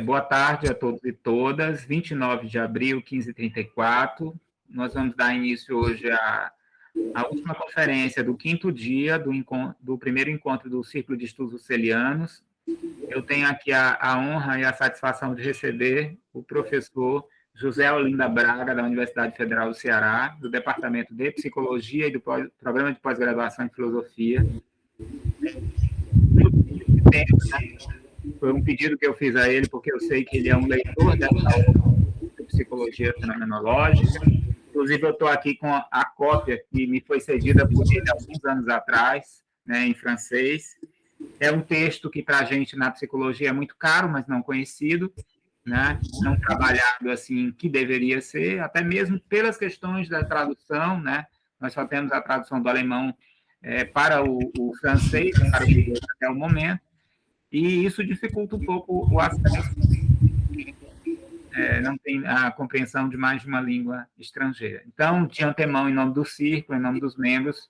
Boa tarde a todos e todas. 29 de abril, 15h34. Nós vamos dar início hoje à última conferência do quinto dia do primeiro encontro do Círculo de Estudos Russelianos. Eu tenho aqui a honra e a satisfação de receber o professor José Olinda Braga, da Universidade Federal do Ceará, do Departamento de Psicologia e do Programa de Pós-Graduação em Filosofia. Foi um pedido que eu fiz a ele, porque eu sei que ele é um leitor dessa obra de psicologia fenomenológica. Inclusive, eu estou aqui com a cópia que me foi cedida por ele alguns anos atrás, né, em francês. É um texto que, para a gente, na psicologia, é muito caro, mas não conhecido, né? Não trabalhado assim que deveria ser, até mesmo pelas questões da tradução, né? Nós só temos a tradução do alemão para o francês, para o inglês até o momento, e isso dificulta um pouco o acesso. Não tem a compreensão de mais de uma língua estrangeira. Então, de antemão, em nome do Círculo, em nome dos membros,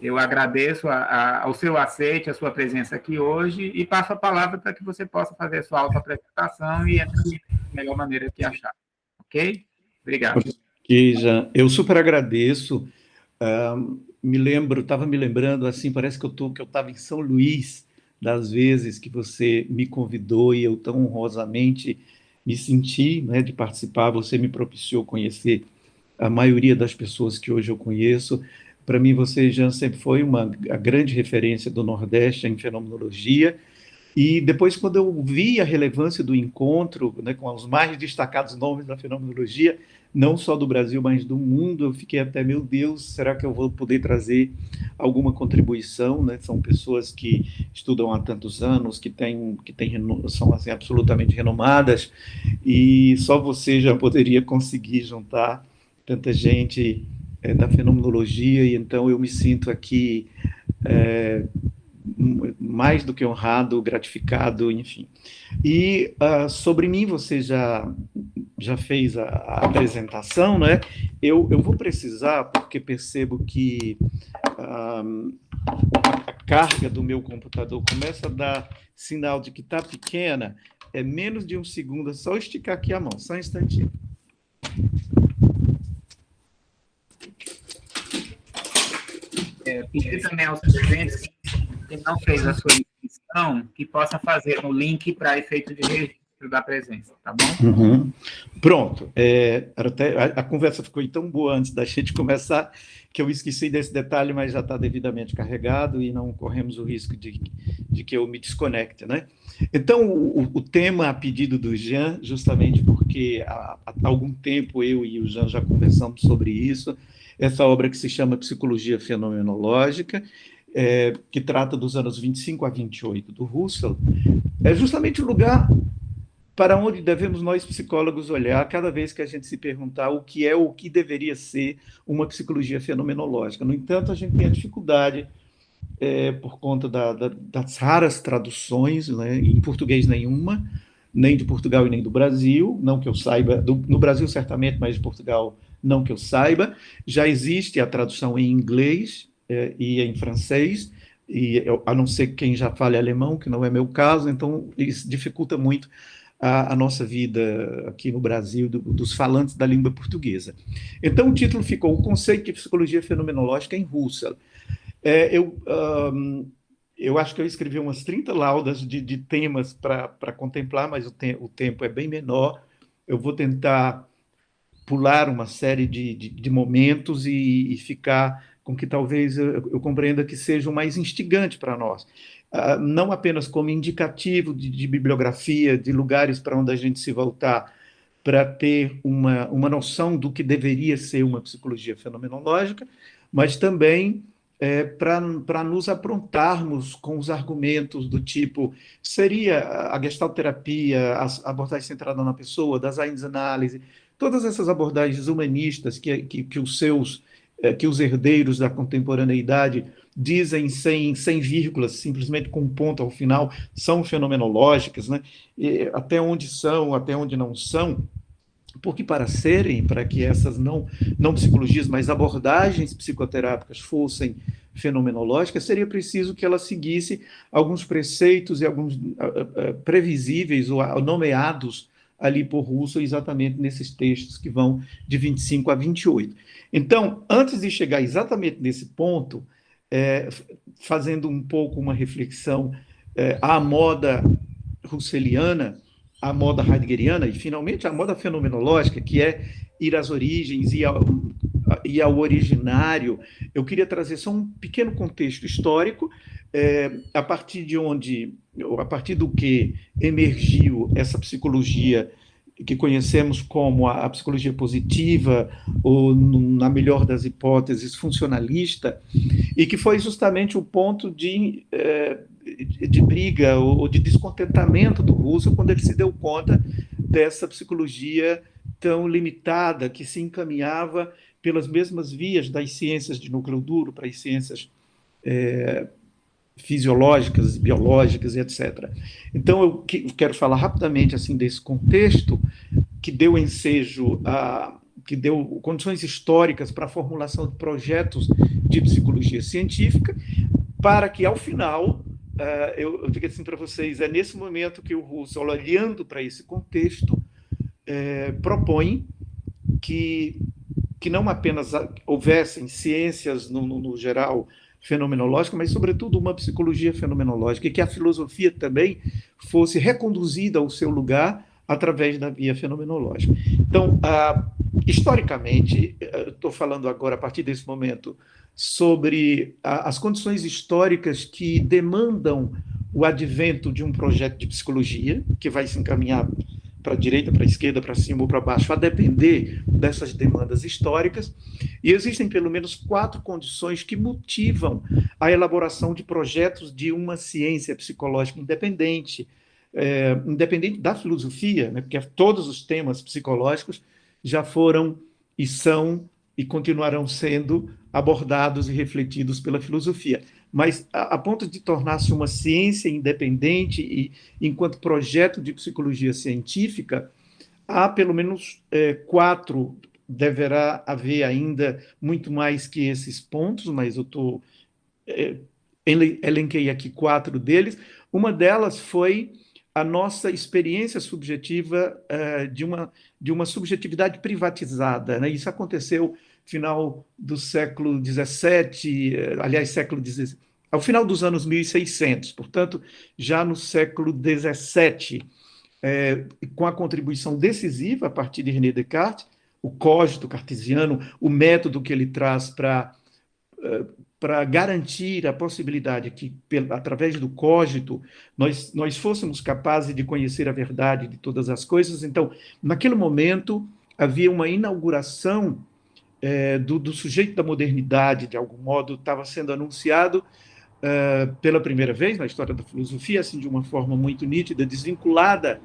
eu agradeço ao seu aceite, a sua presença aqui hoje, e passo a palavra para que você possa fazer a sua autoapresentação e entender da melhor maneira que achar. Ok? Obrigado. Ok, Jean. Eu super agradeço. Estava me lembrando, assim, parece que eu estava em São Luís, das vezes que você me convidou e eu tão honrosamente me senti, né, de participar. Você me propiciou conhecer a maioria das pessoas que hoje eu conheço. Para mim, você, Jean, sempre foi a grande referência do Nordeste em fenomenologia. E depois, quando eu vi a relevância do encontro, né, com os mais destacados nomes da fenomenologia, não só do Brasil, mas do mundo, eu fiquei até, meu Deus, será que eu vou poder trazer alguma contribuição? Né? São pessoas que estudam há tantos anos, são assim, absolutamente renomadas, e só você já poderia conseguir juntar tanta gente da fenomenologia, e então eu me sinto aqui mais do que honrado, gratificado, enfim. E sobre mim você já fez a apresentação, né? Eu vou precisar, porque percebo que a carga do meu computador começa a dar sinal de que está pequena, é menos de um segundo, é só esticar aqui a mão, só um instantinho. Pedir também aos presentes que não fez a sua inscrição, que possa fazer no link para efeito de registro da presença, tá bom? Uhum. Pronto. A conversa ficou tão boa antes da gente começar que eu esqueci desse detalhe, mas já está devidamente carregado e não corremos o risco de que eu me desconecte, né? Então, o tema a pedido do Jean, justamente porque há algum tempo eu e o Jean já conversamos sobre isso, essa obra que se chama Psicologia Fenomenológica, que trata dos anos 25 a 28 do Husserl, é justamente o lugar para onde devemos nós psicólogos olhar cada vez que a gente se perguntar o que é ou o que deveria ser uma psicologia fenomenológica. No entanto, a gente tem a dificuldade, por conta das raras traduções, né, em português nenhuma, nem de Portugal e nem do Brasil, não que eu saiba, no Brasil certamente, mas de Portugal não que eu saiba. Já existe a tradução em inglês e em francês, a não ser quem já fale alemão, que não é meu caso, então isso dificulta muito a nossa vida aqui no Brasil, dos falantes da língua portuguesa. Então, o título ficou O Conceito de Psicologia Fenomenológica em Husserl. Eu acho que eu escrevi umas 30 laudas de temas para contemplar, mas o tempo é bem menor. Eu vou tentar pular uma série de momentos e ficar com que talvez eu compreenda que seja o mais instigante para nós. Não apenas como indicativo de bibliografia, de lugares para onde a gente se voltar para ter uma noção do que deveria ser uma psicologia fenomenológica, mas também para nos aprontarmos com os argumentos do tipo, seria a gestalterapia, a abordagem centrada na pessoa, das Einzelanalyse, todas essas abordagens humanistas que os herdeiros da contemporaneidade dizem sem vírgulas, simplesmente com um ponto ao final, são fenomenológicas, né? E até onde são, até onde não são, porque para que essas não psicologias, mas abordagens psicoterápicas fossem fenomenológica, seria preciso que ela seguisse alguns preceitos e alguns previsíveis ou nomeados ali por Russell exatamente nesses textos que vão de 25 a 28. Então, antes de chegar exatamente nesse ponto, fazendo um pouco uma reflexão à moda russeliana, à moda heideggeriana e, finalmente, à moda fenomenológica, que é ir às origens e ao originário, eu queria trazer só um pequeno contexto histórico, a partir do que emergiu essa psicologia que conhecemos como a psicologia positiva, ou, na melhor das hipóteses, funcionalista, e que foi justamente o ponto de briga ou de descontentamento do Russell quando ele se deu conta dessa psicologia tão limitada, que se encaminhava pelas mesmas vias das ciências de núcleo duro para as ciências fisiológicas, biológicas, etc. Então, eu quero falar rapidamente assim desse contexto que deu ensejo que deu condições históricas para a formulação de projetos de psicologia científica, para que, ao final, eu digo assim para vocês, é nesse momento que o Russell, olhando para esse contexto, propõe que não apenas houvessem ciências, no geral, fenomenológica, mas, sobretudo, uma psicologia fenomenológica, e que a filosofia também fosse reconduzida ao seu lugar através da via fenomenológica. Então, historicamente, estou falando agora, a partir desse momento, sobre as condições históricas que demandam o advento de um projeto de psicologia, que vai se encaminhar para a direita, para a esquerda, para cima ou para baixo, a depender dessas demandas históricas. E existem pelo menos 4 condições que motivam a elaboração de projetos de uma ciência psicológica independente, independente da filosofia, né? Porque todos os temas psicológicos já foram e são e continuarão sendo abordados e refletidos pela filosofia. Mas, a ponto de tornar-se uma ciência independente e, enquanto projeto de psicologia científica, há pelo menos 4, deverá haver ainda muito mais que esses pontos, mas eu elenquei aqui 4 deles. Uma delas foi a nossa experiência subjetiva de uma subjetividade privatizada, né? Isso aconteceu no final do século XVII, aliás, ao final dos anos 1600, portanto, já no século XVII, com a contribuição decisiva a partir de René Descartes, o cogito cartesiano, o método que ele traz para garantir a possibilidade que, através do cogito, nós fôssemos capazes de conhecer a verdade de todas as coisas. Então, naquele momento, havia uma inauguração do sujeito da modernidade, de algum modo, estava sendo anunciado pela primeira vez na história da filosofia, assim, de uma forma muito nítida, desvinculada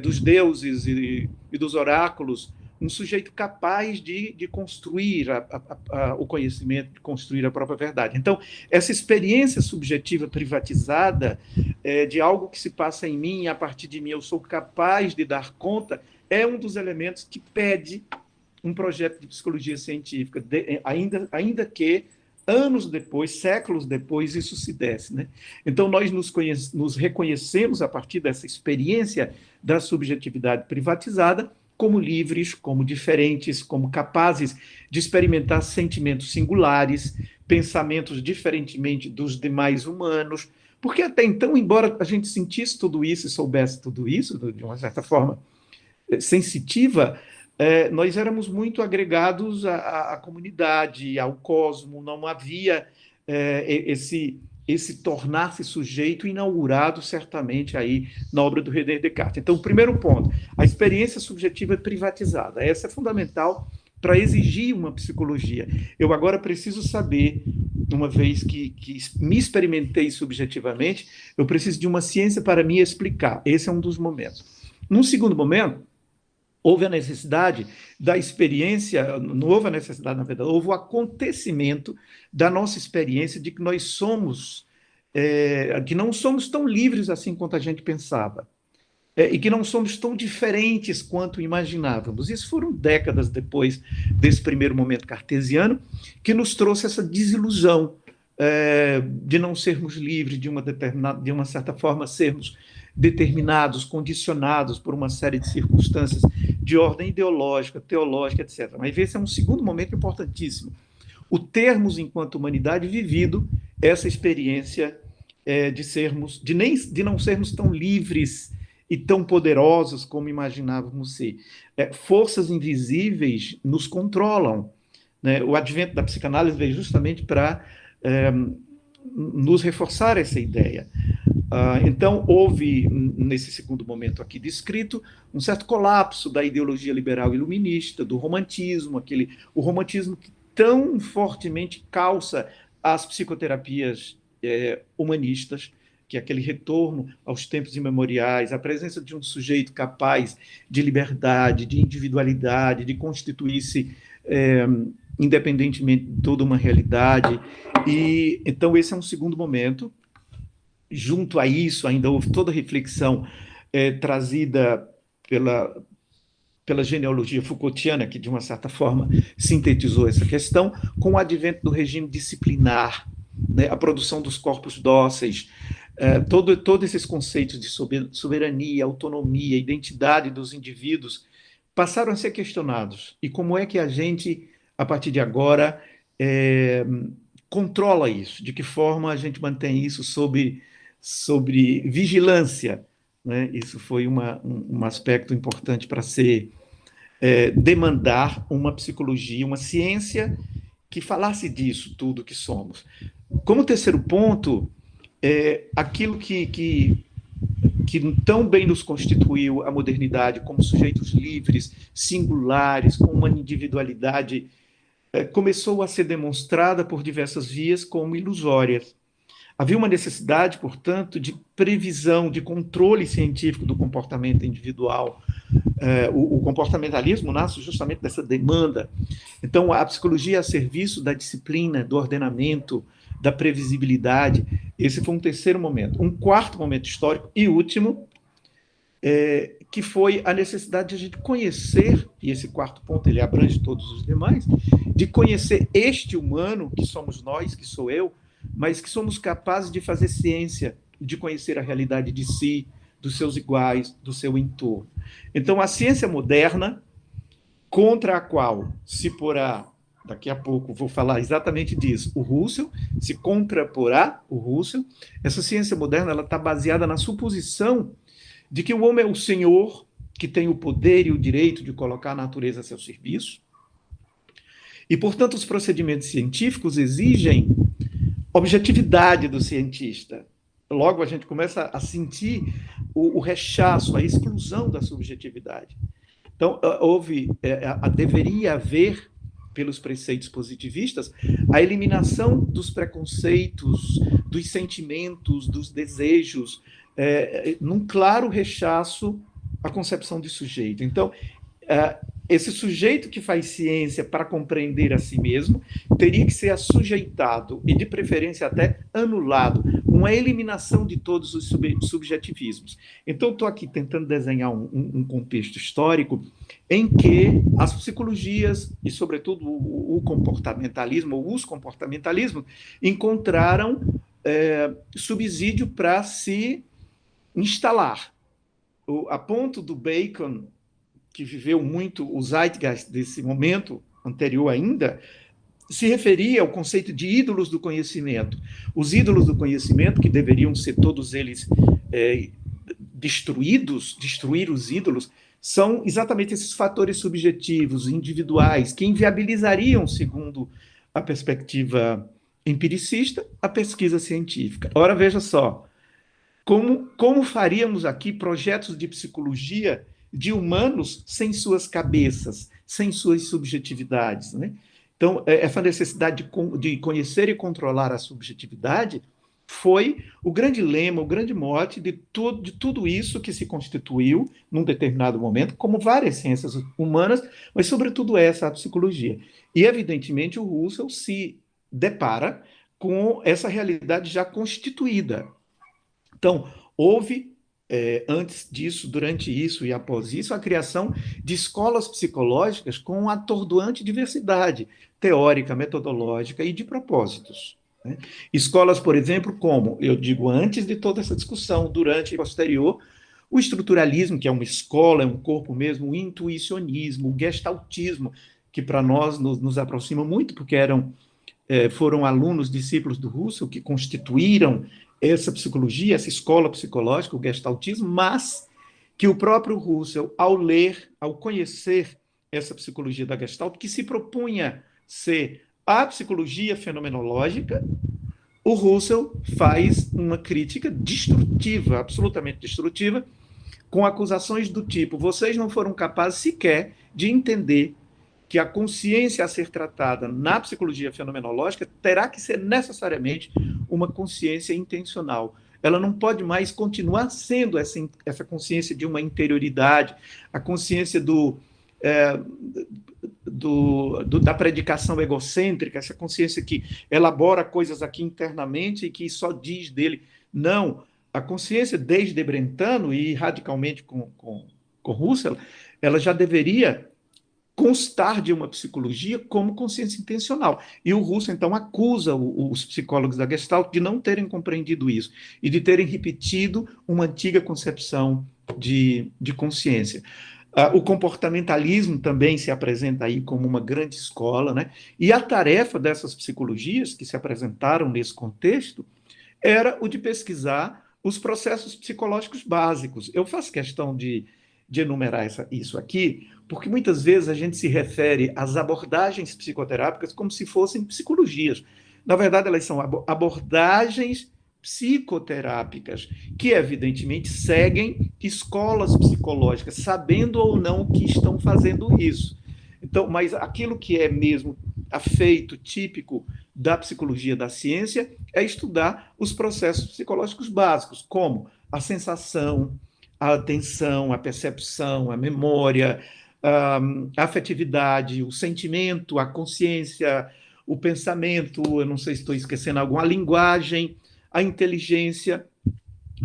dos deuses e dos oráculos, um sujeito capaz de construir o conhecimento, de construir a própria verdade. Então, essa experiência subjetiva privatizada de algo que se passa em mim, a partir de mim eu sou capaz de dar conta, é um dos elementos que pede um projeto de psicologia científica, ainda que anos depois, séculos depois, isso se desse, né? Então, nós nos reconhecemos, a partir dessa experiência da subjetividade privatizada, como livres, como diferentes, como capazes de experimentar sentimentos singulares, pensamentos diferentemente dos demais humanos, porque até então, embora a gente sentisse tudo isso e soubesse tudo isso, de uma certa forma sensitiva, nós éramos muito agregados à comunidade, ao cosmo, não havia esse tornar-se sujeito inaugurado certamente aí na obra do René Descartes. Então, o primeiro ponto, a experiência subjetiva privatizada. Essa é fundamental para exigir uma psicologia. Eu agora preciso saber, uma vez que me experimentei subjetivamente, eu preciso de uma ciência para me explicar. Esse é um dos momentos. Num segundo momento, houve a necessidade da experiência, não houve a necessidade, na verdade, houve o acontecimento da nossa experiência de que nós somos, que não somos tão livres assim quanto a gente pensava. e que não somos tão diferentes quanto imaginávamos. Isso foram décadas depois desse primeiro momento cartesiano que nos trouxe essa desilusão de não sermos livres, de uma certa forma sermos determinados, condicionados por uma série de circunstâncias de ordem ideológica, teológica, etc. Mas esse é um segundo momento importantíssimo. O termos, enquanto humanidade, vivido essa experiência de não sermos tão livres e tão poderosos como imaginávamos ser. Forças invisíveis nos controlam, né? O advento da psicanálise veio justamente para nos reforçar essa ideia. Então, houve, nesse segundo momento aqui descrito, um certo colapso da ideologia liberal iluminista, do romantismo, o romantismo que tão fortemente calça as psicoterapias humanistas, que é aquele retorno aos tempos imemoriais, a presença de um sujeito capaz de liberdade, de individualidade, de constituir-se independentemente de toda uma realidade. E então esse é um segundo momento. Junto a isso, ainda houve toda a reflexão trazida pela genealogia Foucaultiana, que, de uma certa forma, sintetizou essa questão, com o advento do regime disciplinar, né, a produção dos corpos dóceis, todos esses conceitos de soberania, autonomia, identidade dos indivíduos passaram a ser questionados. E como é que a gente, a partir de agora, controla isso? De que forma a gente mantém isso sob vigilância, né? Isso foi um aspecto importante para ser demandar uma psicologia, uma ciência que falasse disso tudo que somos. Como terceiro ponto, aquilo que tão bem nos constituiu a modernidade como sujeitos livres, singulares, com uma individualidade, começou a ser demonstrada por diversas vias como ilusórias. Havia uma necessidade, portanto, de previsão, de controle científico do comportamento individual. O comportamentalismo nasce justamente dessa demanda. Então, a psicologia a serviço da disciplina, do ordenamento, da previsibilidade. Esse foi um terceiro momento. Um quarto momento histórico e último, que foi a necessidade de a gente conhecer, e esse quarto ponto ele abrange todos os demais, de conhecer este humano, que somos nós, que sou eu, mas que somos capazes de fazer ciência, de conhecer a realidade de si, dos seus iguais, do seu entorno. Então, a ciência moderna, contra a qual se porá, daqui a pouco vou falar exatamente disso, o Russell, se contraporá o Russell, essa ciência moderna ela está baseada na suposição de que o homem é o senhor, que tem o poder e o direito de colocar a natureza a seu serviço, e, portanto, os procedimentos científicos exigem objetividade do cientista. Logo, a gente começa a sentir o rechaço, a exclusão da subjetividade. Então, deveria haver, pelos preceitos positivistas, a eliminação dos preconceitos, dos sentimentos, dos desejos, num claro rechaço à concepção de sujeito. Então, esse sujeito que faz ciência para compreender a si mesmo teria que ser assujeitado e, de preferência, até anulado, uma eliminação de todos os subjetivismos. Então, estou aqui tentando desenhar um contexto histórico em que as psicologias, e, sobretudo, o comportamentalismo, ou os comportamentalismos, encontraram subsídio para se instalar. A ponto do Bacon, que viveu muito o zeitgeist desse momento anterior ainda, se referia ao conceito de ídolos do conhecimento. Os ídolos do conhecimento, que deveriam ser todos eles destruídos, destruir os ídolos, são exatamente esses fatores subjetivos, individuais, que inviabilizariam, segundo a perspectiva empiricista, a pesquisa científica. Ora, veja só, como faríamos aqui projetos de psicologia de humanos sem suas cabeças, sem suas subjetividades, né? Então, essa necessidade de conhecer e controlar a subjetividade foi o grande lema, o grande mote de tudo isso que se constituiu, num determinado momento, como várias ciências humanas, mas, sobretudo, a psicologia. E, evidentemente, o Russell se depara com essa realidade já constituída. Então, houve antes disso, durante isso e após isso, a criação de escolas psicológicas com uma atordoante diversidade teórica, metodológica e de propósitos, né? Escolas, por exemplo, como, eu digo, antes de toda essa discussão, durante e posterior, o estruturalismo, que é uma escola, é um corpo mesmo, o intuicionismo, o gestaltismo, que para nós nos aproxima muito, porque foram alunos, discípulos do Russell, que constituíram essa psicologia, essa escola psicológica, o gestaltismo, mas que o próprio Russell, ao ler, ao conhecer essa psicologia da Gestalt, que se propunha ser a psicologia fenomenológica, o Russell faz uma crítica destrutiva, absolutamente destrutiva, com acusações do tipo: vocês não foram capazes sequer de entender que a consciência a ser tratada na psicologia fenomenológica terá que ser necessariamente uma consciência intencional. Ela não pode mais continuar sendo essa consciência de uma interioridade, a consciência da predicação egocêntrica, essa consciência que elabora coisas aqui internamente e que só diz dele. Não, a consciência desde Brentano e radicalmente com Husserl, ela já deveria constar de uma psicologia como consciência intencional. E o Husserl, então, acusa os psicólogos da Gestalt de não terem compreendido isso e de terem repetido uma antiga concepção de consciência. O comportamentalismo também se apresenta aí como uma grande escola, né? E a tarefa dessas psicologias que se apresentaram nesse contexto era o de pesquisar os processos psicológicos básicos. Eu faço questão de enumerar isso aqui, porque muitas vezes a gente se refere às abordagens psicoterápicas como se fossem psicologias. Na verdade, elas são abordagens psicoterápicas, que evidentemente seguem escolas psicológicas, sabendo ou não que estão fazendo isso. Então, mas aquilo que é mesmo afeito, típico da psicologia da ciência, é estudar os processos psicológicos básicos, como a sensação, a atenção, a percepção, a memória, a afetividade, o sentimento, a consciência, o pensamento, eu não sei se estou esquecendo alguma, a linguagem, a inteligência.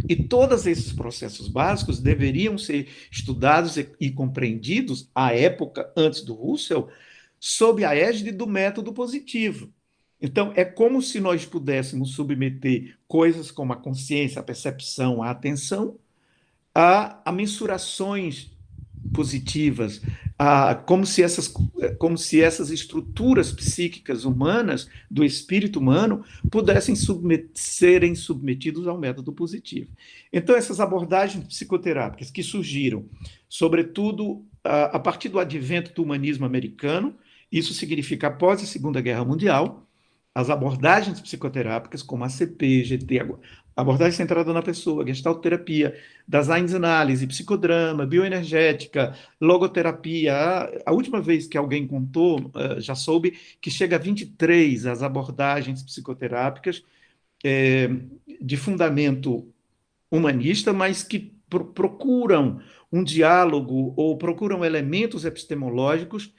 E todos esses processos básicos deveriam ser estudados e compreendidos, à época, antes do Husserl, sob a égide do método positivo. Então, é como se nós pudéssemos submeter coisas como a consciência, a percepção, a atenção, a mensurações positivas, como se essas estruturas psíquicas humanas, do espírito humano, pudessem serem submetidos ao método positivo. Então, essas abordagens psicoterápicas que surgiram, sobretudo a partir do advento do humanismo americano, isso significa após a Segunda Guerra Mundial, as abordagens psicoterápicas, como ACP, GT, abordagem centrada na pessoa, gestalterapia, design-análise, psicodrama, bioenergética, logoterapia. A última vez que alguém contou, já soube que chega a 23 as abordagens psicoterápicas de fundamento humanista, mas que procuram um diálogo ou procuram elementos epistemológicos,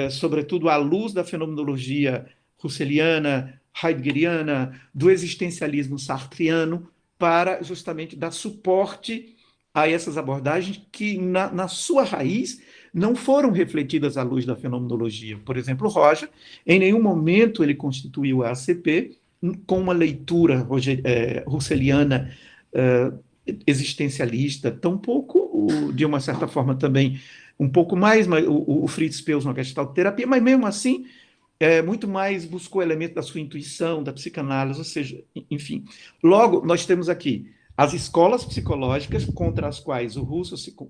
sobretudo à luz da fenomenologia russeliana, heideggeriana, do existencialismo sartriano, para justamente dar suporte a essas abordagens que, na sua raiz, não foram refletidas à luz da fenomenologia. Por exemplo, Roja, em nenhum momento ele constituiu a ACP com uma leitura russeliana existencialista, tampouco, de uma certa forma, também um pouco mais, o Fritz Perls na gestalterapia, mas mesmo assim muito mais buscou elementos da sua intuição, da psicanálise, ou seja, enfim. Logo, nós temos aqui as escolas psicológicas contra as quais o Husserl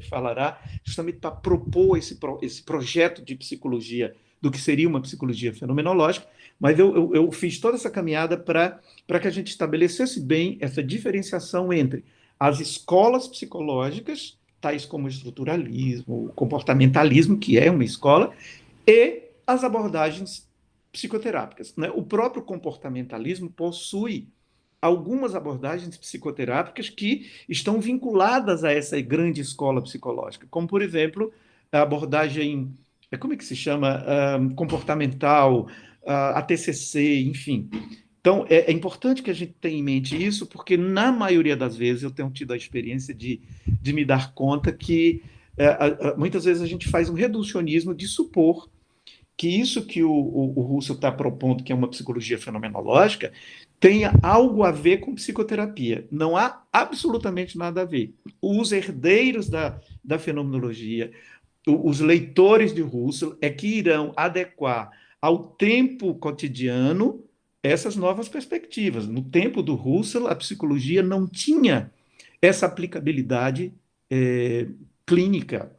falará, justamente para propor esse projeto de psicologia, do que seria uma psicologia fenomenológica, mas eu fiz toda essa caminhada para que a gente estabelecesse bem essa diferenciação entre as escolas psicológicas, tais como o estruturalismo, o comportamentalismo, que é uma escola, e as abordagens psicoterápicas, né? O próprio comportamentalismo possui algumas abordagens psicoterápicas que estão vinculadas a essa grande escola psicológica, como, por exemplo, a abordagem, como é que se chama? Comportamental, a TCC, enfim. Então, é importante que a gente tenha em mente isso, porque na maioria das vezes eu tenho tido a experiência de me dar conta que muitas vezes a gente faz um reducionismo de supor que isso que o Russell está propondo, que é uma psicologia fenomenológica, tenha algo a ver com psicoterapia. Não há absolutamente nada a ver. Os herdeiros da fenomenologia, os leitores de Russell, é que irão adequar ao tempo cotidiano essas novas perspectivas. No tempo do Russell, a psicologia não tinha essa aplicabilidade clínica,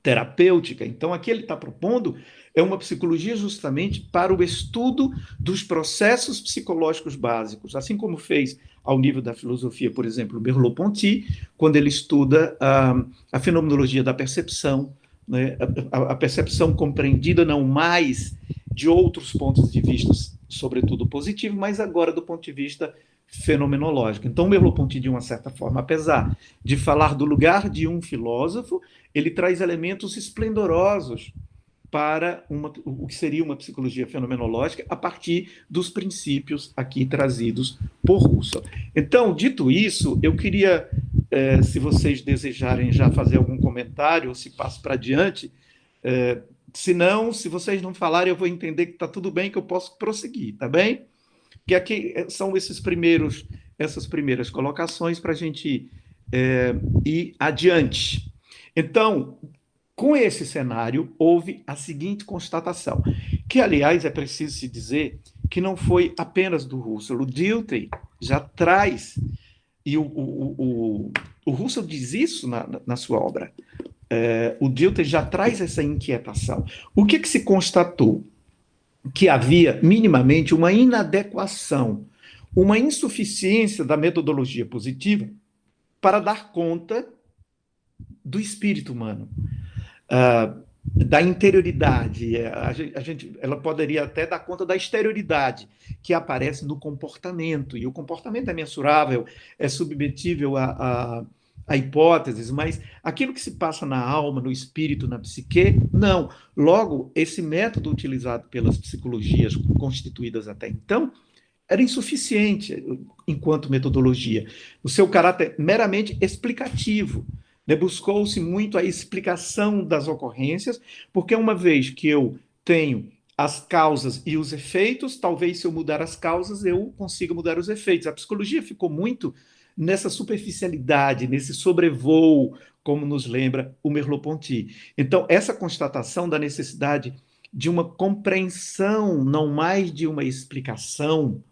terapêutica. Então, aqui ele está propondo é uma psicologia justamente para o estudo dos processos psicológicos básicos, assim como fez ao nível da filosofia, por exemplo, Merleau-Ponty, quando ele estuda a fenomenologia da percepção, né? A percepção compreendida não mais de outros pontos de vista, sobretudo positivo, mas agora do ponto de vista fenomenológico. Então, Merleau-Ponty, de uma certa forma, apesar de falar do lugar de um filósofo, ele traz elementos esplendorosos para o que seria uma psicologia fenomenológica a partir dos princípios aqui trazidos por Russell. Então, dito isso, eu queria, se vocês desejarem já fazer algum comentário, ou se passo para adiante, se não, se vocês não falarem, eu vou entender que está tudo bem, que eu posso prosseguir, tá bem? Que aqui são essas primeiras colocações para a gente ir adiante. Então, com esse cenário, houve a seguinte constatação, que, aliás, é preciso se dizer que não foi apenas do Russell. O Dilthey já traz, e o Russell diz isso na sua obra, o Dilthey já traz essa inquietação. O que se constatou? Que havia minimamente uma inadequação, uma insuficiência da metodologia positiva para dar conta do espírito humano, da interioridade. Ela poderia até dar conta da exterioridade que aparece no comportamento, e o comportamento é mensurável, é submetível a hipóteses, mas aquilo que se passa na alma, no espírito, na psique, não. Logo, esse método utilizado pelas psicologias constituídas até então era insuficiente enquanto metodologia. O seu caráter meramente explicativo. Buscou-se muito a explicação das ocorrências, porque uma vez que eu tenho as causas e os efeitos, talvez se eu mudar as causas, eu consiga mudar os efeitos. A psicologia ficou muito nessa superficialidade, nesse sobrevoo, como nos lembra o Merleau-Ponty. Então, essa constatação da necessidade de uma compreensão, não mais de uma explicação,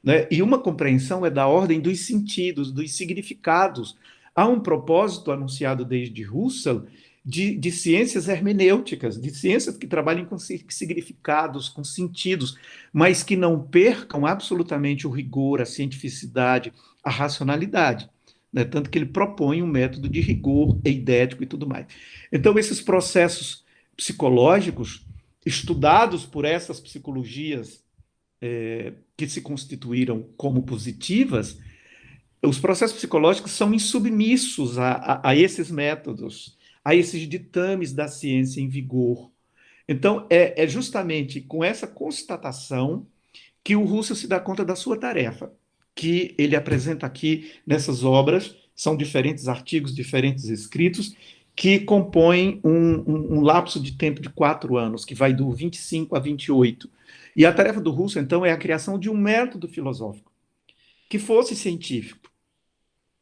né? E uma compreensão é da ordem dos sentidos, dos significados. Há um propósito anunciado desde Russell de ciências hermenêuticas, de ciências que trabalhem com significados, com sentidos, mas que não percam absolutamente o rigor, a cientificidade, a racionalidade. Né? Tanto que ele propõe um método de rigor eidético e tudo mais. Então, esses processos psicológicos, estudados por essas psicologias que se constituíram como positivas, os processos psicológicos são insubmissos a esses métodos, a esses ditames da ciência em vigor. Então, é justamente com essa constatação que o Russell se dá conta da sua tarefa, que ele apresenta aqui nessas obras, são diferentes artigos, diferentes escritos, que compõem um lapso de tempo de 4 anos, que vai do 25 a 28. E a tarefa do Russell, então, é a criação de um método filosófico que fosse científico,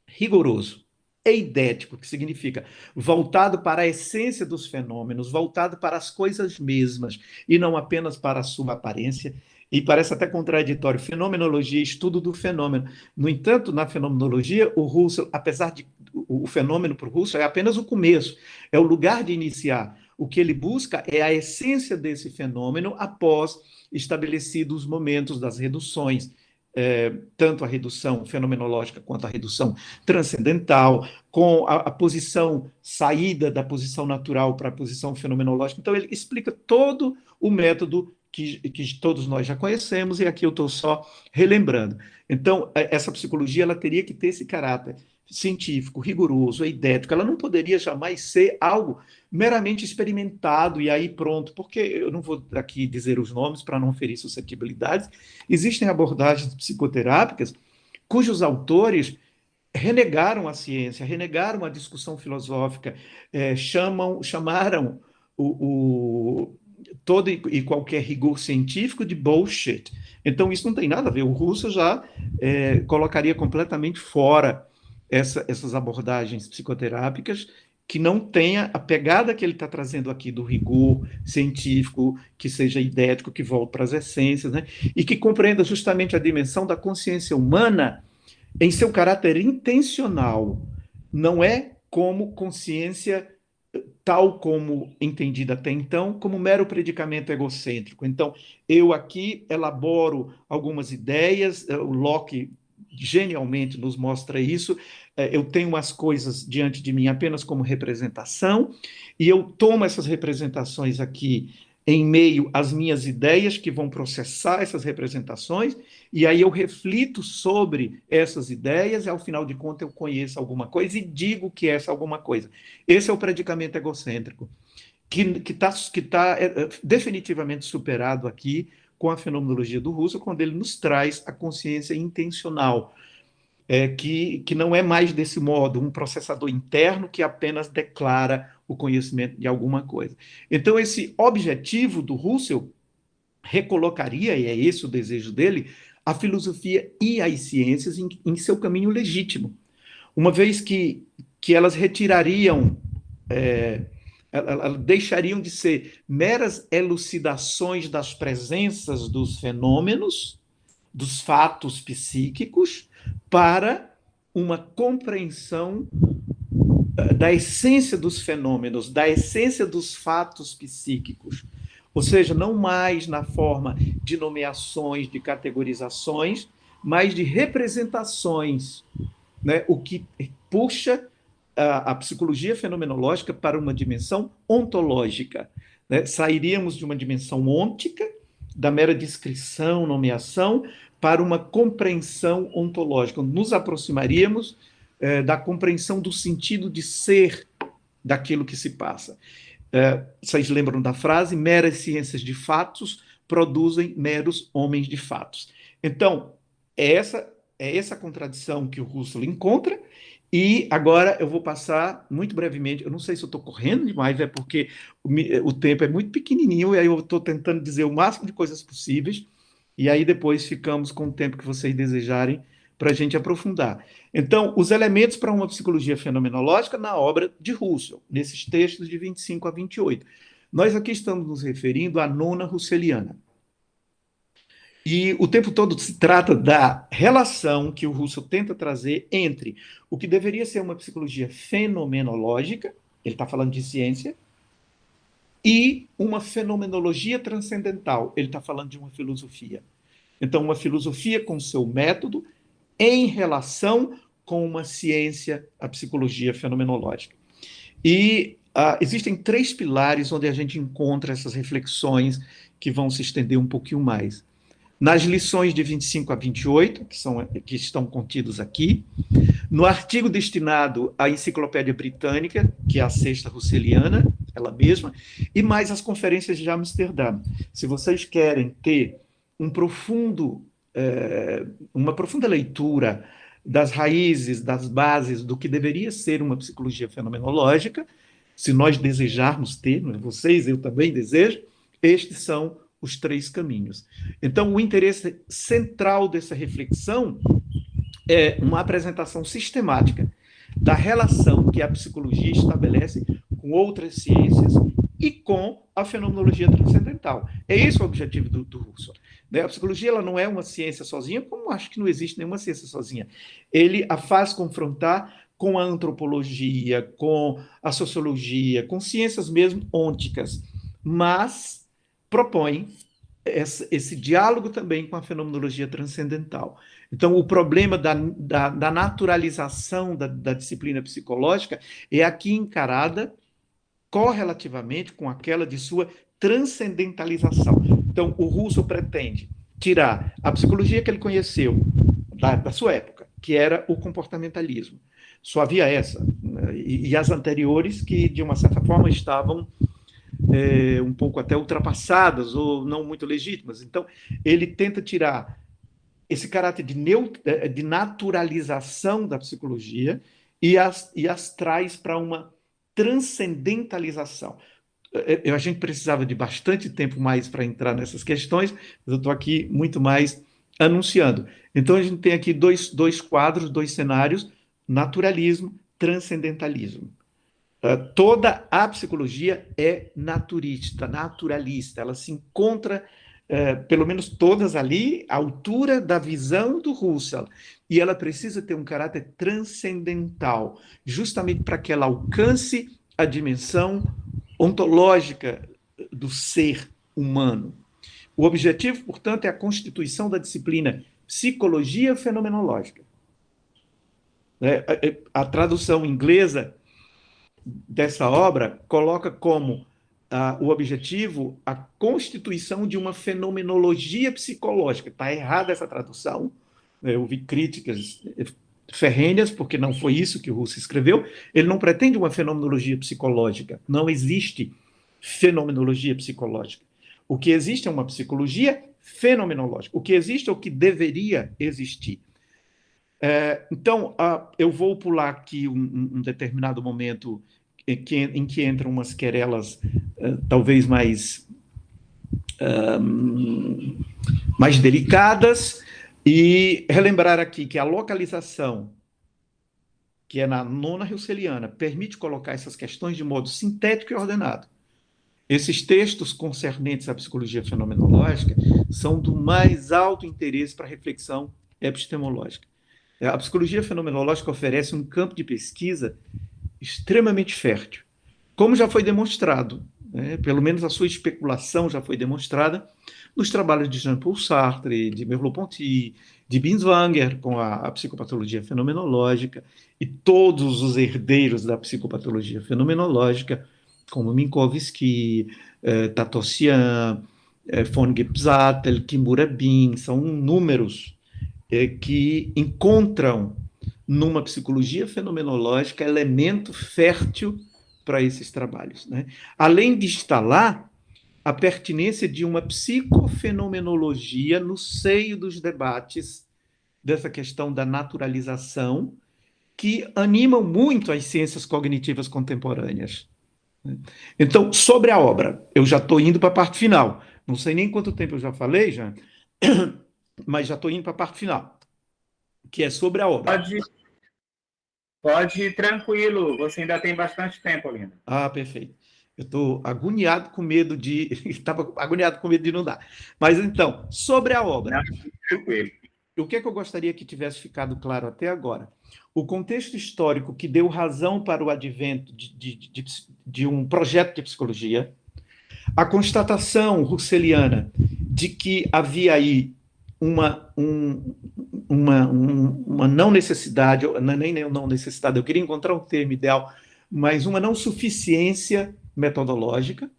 rigoroso, eidético, que significa voltado para a essência dos fenômenos, voltado para as coisas mesmas, e não apenas para a sua aparência. E parece até contraditório, fenomenologia, estudo do fenômeno. No entanto, na fenomenologia, o Russell, apesar de o fenômeno para o Russell é apenas o começo, é o lugar de iniciar. O que ele busca é a essência desse fenômeno após estabelecidos os momentos das reduções, tanto a redução fenomenológica quanto a redução transcendental, com a posição saída da posição natural para a posição fenomenológica. Então, ele explica todo o método que todos nós já conhecemos, e aqui eu estou só relembrando. Então, essa psicologia ela teria que ter esse caráter científico, rigoroso, eidético, ela não poderia jamais ser algo meramente experimentado e aí pronto, porque eu não vou aqui dizer os nomes para não ferir suscetibilidades. Existem abordagens psicoterápicas cujos autores renegaram a ciência, renegaram a discussão filosófica, chamaram todo e qualquer rigor científico de bullshit. Então, isso não tem nada a ver. O Russo já colocaria completamente fora essas abordagens psicoterápicas que não tenha a pegada que ele está trazendo aqui do rigor científico, que seja idético, que volte para as essências, né? E que compreenda justamente a dimensão da consciência humana em seu caráter intencional, não é como consciência tal como entendida até então, como mero predicamento egocêntrico. Então, eu aqui elaboro algumas ideias, o Locke genialmente nos mostra isso, eu tenho as coisas diante de mim apenas como representação, e eu tomo essas representações aqui em meio às minhas ideias que vão processar essas representações, e aí eu reflito sobre essas ideias, e ao final de contas eu conheço alguma coisa e digo que essa alguma coisa. Esse é o predicamento egocêntrico, que tá definitivamente superado aqui com a fenomenologia do Russell, quando ele nos traz a consciência intencional, que não é mais desse modo, um processador interno que apenas declara o conhecimento de alguma coisa. Então, esse objetivo do Russell recolocaria, e é esse o desejo dele, a filosofia e as ciências em seu caminho legítimo, uma vez que elas retirariam, elas deixariam de ser meras elucidações das presenças dos fenômenos, dos fatos psíquicos, para uma compreensão da essência dos fenômenos, da essência dos fatos psíquicos. Ou seja, não mais na forma de nomeações, de categorizações, mas de representações, né? O que puxa a psicologia fenomenológica para uma dimensão ontológica, né? Sairíamos de uma dimensão ôntica, da mera descrição, nomeação, para uma compreensão ontológica. Nos aproximaríamos da compreensão do sentido de ser daquilo que se passa. Vocês lembram da frase? Meras ciências de fatos produzem meros homens de fatos. Então, é essa contradição que o Russell encontra, e agora eu vou passar muito brevemente, eu não sei se eu estou correndo demais, é porque o tempo é muito pequenininho, e aí eu estou tentando dizer o máximo de coisas possíveis, e aí depois ficamos com o tempo que vocês desejarem para a gente aprofundar. Então, os elementos para uma psicologia fenomenológica na obra de Russell, nesses textos de 25 a 28. Nós aqui estamos nos referindo à nona russeliana. E o tempo todo se trata da relação que o Russell tenta trazer entre o que deveria ser uma psicologia fenomenológica, ele está falando de ciência, e uma fenomenologia transcendental, ele está falando de uma filosofia. Então, uma filosofia com seu método em relação com uma ciência, a psicologia fenomenológica. E existem 3 pilares onde a gente encontra essas reflexões que vão se estender um pouquinho mais. Nas lições de 25 a 28, que estão contidos aqui, no artigo destinado à Enciclopédia Britânica, que é a sexta russeliana, ela mesma, e mais as conferências de Amsterdã. Se vocês querem ter uma profunda leitura das raízes, das bases do que deveria ser uma psicologia fenomenológica, se nós desejarmos ter, vocês, eu também desejo, estes são os 3 caminhos. Então, o interesse central dessa reflexão é uma apresentação sistemática da relação que a psicologia estabelece com outras ciências e com a fenomenologia transcendental. É esse o objetivo do Russell. A psicologia ela não é uma ciência sozinha, como acho que não existe nenhuma ciência sozinha. Ele a faz confrontar com a antropologia, com a sociologia, com ciências mesmo ônticas, mas propõe esse diálogo também com a fenomenologia transcendental. Então, o problema da naturalização da disciplina psicológica é aqui encarada correlativamente com aquela de sua transcendentalização. Então, o Russell pretende tirar a psicologia que ele conheceu da sua época, que era o comportamentalismo, Só havia essa. Né? E as anteriores que, de uma certa forma, estavam um pouco até ultrapassadas ou não muito legítimas. Então, ele tenta tirar esse caráter de naturalização da psicologia e as traz para uma transcendentalização. A gente precisava de bastante tempo mais para entrar nessas questões, mas eu estou aqui muito mais anunciando. Então, a gente tem aqui dois quadros, dois cenários: naturalismo, transcendentalismo. Toda a psicologia é naturalista, ela se encontra, pelo menos todas ali, à altura da visão do Husserl, e ela precisa ter um caráter transcendental, justamente para que ela alcance a dimensão ontológica do ser humano. O objetivo, portanto, é a constituição da disciplina psicologia fenomenológica. A tradução inglesa dessa obra coloca como o objetivo a constituição de uma fenomenologia psicológica. Está errada essa tradução. Eu vi críticas ferrenhas, porque não foi isso que o Husserl escreveu. Ele não pretende uma fenomenologia psicológica. Não existe fenomenologia psicológica. O que existe é uma psicologia fenomenológica. O que existe é o que deveria existir. Então, eu vou pular aqui um determinado momento em que entram umas querelas talvez mais delicadas, e relembrar aqui que a localização, que é na nona Husserliana, permite colocar essas questões de modo sintético e ordenado. Esses textos concernentes à psicologia fenomenológica são do mais alto interesse para a reflexão epistemológica. A psicologia fenomenológica oferece um campo de pesquisa extremamente fértil, como já foi demonstrado, né? Pelo menos a sua especulação já foi demonstrada nos trabalhos de Jean-Paul Sartre, de Merleau-Ponty, de Binswanger, com a psicopatologia fenomenológica, e todos os herdeiros da psicopatologia fenomenológica, como Minkowski, Tatossian, von Gebsattel, Kimura Bin, são números que encontram numa psicologia fenomenológica elemento fértil para esses trabalhos, né? Além de instalar a pertinência de uma psicofenomenologia no seio dos debates dessa questão da naturalização, que animam muito as ciências cognitivas contemporâneas. Então, sobre a obra, eu já estou indo para a parte final. Não sei nem quanto tempo eu já falei, já, mas já estou indo para a parte final, que é sobre a obra. Pode ir tranquilo, você ainda tem bastante tempo, Olinda. Perfeito. Eu estou agoniado com medo de... Estava agoniado com medo de não dar. Mas, então, sobre a obra. Não, tranquilo. O que é que eu gostaria que tivesse ficado claro até agora? O contexto histórico que deu razão para o advento de um projeto de psicologia, a constatação husserliana de que havia aí uma não necessidade, nem não necessidade, eu queria encontrar um termo ideal, mas uma não suficiência metodológica.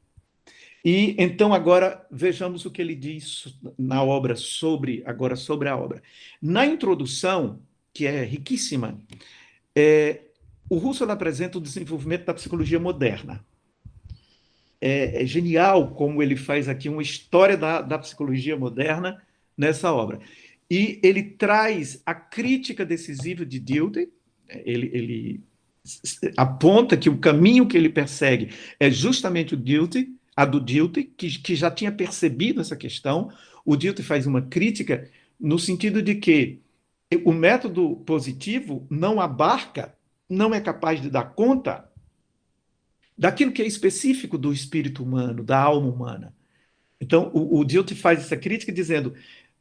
E então agora vejamos o que ele diz na obra sobre a obra. Na introdução, que é riquíssima, o Husserl apresenta o desenvolvimento da psicologia moderna. É genial como ele faz aqui uma história da psicologia moderna nessa obra. E ele traz a crítica decisiva de Dilthey. Ele aponta que o caminho que ele persegue é justamente a do Dilthey, que já tinha percebido essa questão. O Dilthey faz uma crítica no sentido de que o método positivo não abarca, não é capaz de dar conta daquilo que é específico do espírito humano, da alma humana. Então, o Dilthey faz essa crítica dizendo: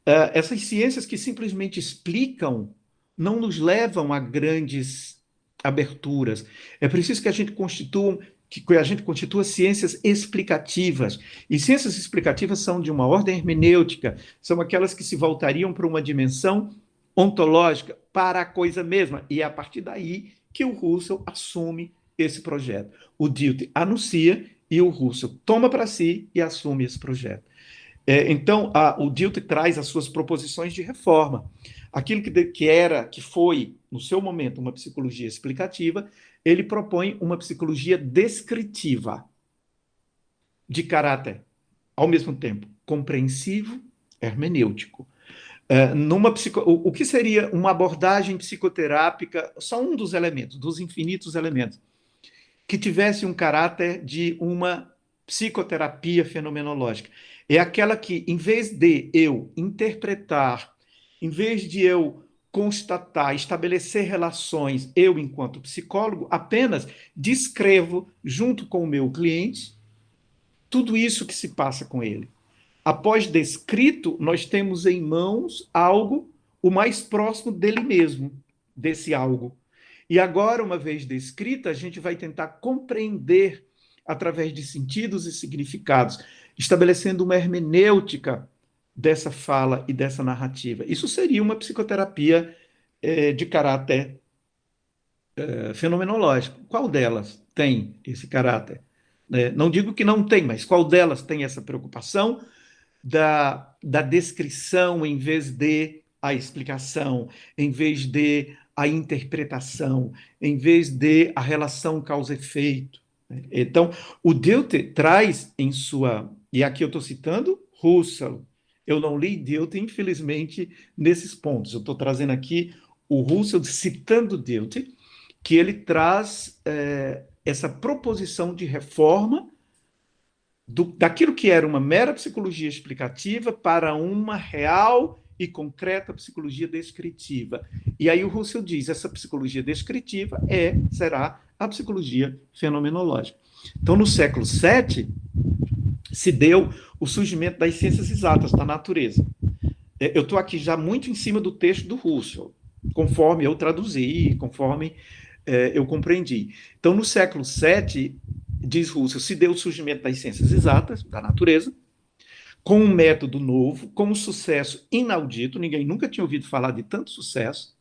essas ciências que simplesmente explicam não nos levam a grandes aberturas. É preciso que a gente constitua ciências explicativas. E ciências explicativas são de uma ordem hermenêutica, são aquelas que se voltariam para uma dimensão ontológica, para a coisa mesma. E é a partir daí que o Husserl assume esse projeto. O Dilthey anuncia e o Husserl toma para si e assume esse projeto. Então, o Dilthey traz as suas proposições de reforma. Aquilo que foi no seu momento, uma psicologia explicativa, ele propõe uma psicologia descritiva, de caráter, ao mesmo tempo, compreensivo, hermenêutico. O que seria uma abordagem psicoterápica, só um dos elementos, dos infinitos elementos, que tivesse um caráter de uma psicoterapia fenomenológica? É aquela que, em vez de eu interpretar, em vez de eu constatar, estabelecer relações, eu, enquanto psicólogo, apenas descrevo, junto com o meu cliente, tudo isso que se passa com ele. Após descrito, nós temos em mãos algo o mais próximo dele mesmo, desse algo. E agora, uma vez descrita, a gente vai tentar compreender através de sentidos e significados, estabelecendo uma hermenêutica dessa fala e dessa narrativa. Isso seria uma psicoterapia de caráter fenomenológico. Qual delas tem esse caráter? Não digo que não tem, mas qual delas tem essa preocupação da descrição em vez de a explicação, em vez de a interpretação, em vez de a relação causa-efeito? Então, o Dilthey traz em sua... E aqui eu estou citando Husserl. Eu não li Dilthey, infelizmente, nesses pontos. Eu estou trazendo aqui o Husserl citando Dilthey, que ele traz essa proposição de reforma daquilo que era uma mera psicologia explicativa para uma real e concreta psicologia descritiva. E aí o Husserl diz, essa psicologia descritiva será a psicologia fenomenológica. Então, no século VII, se deu o surgimento das ciências exatas, da natureza. Eu estou aqui já muito em cima do texto do Husserl, conforme eu traduzi, conforme eu compreendi. Então, no século VII, diz Husserl, se deu o surgimento das ciências exatas, da natureza, com um método novo, com um sucesso inaudito, ninguém nunca tinha ouvido falar de tanto sucesso,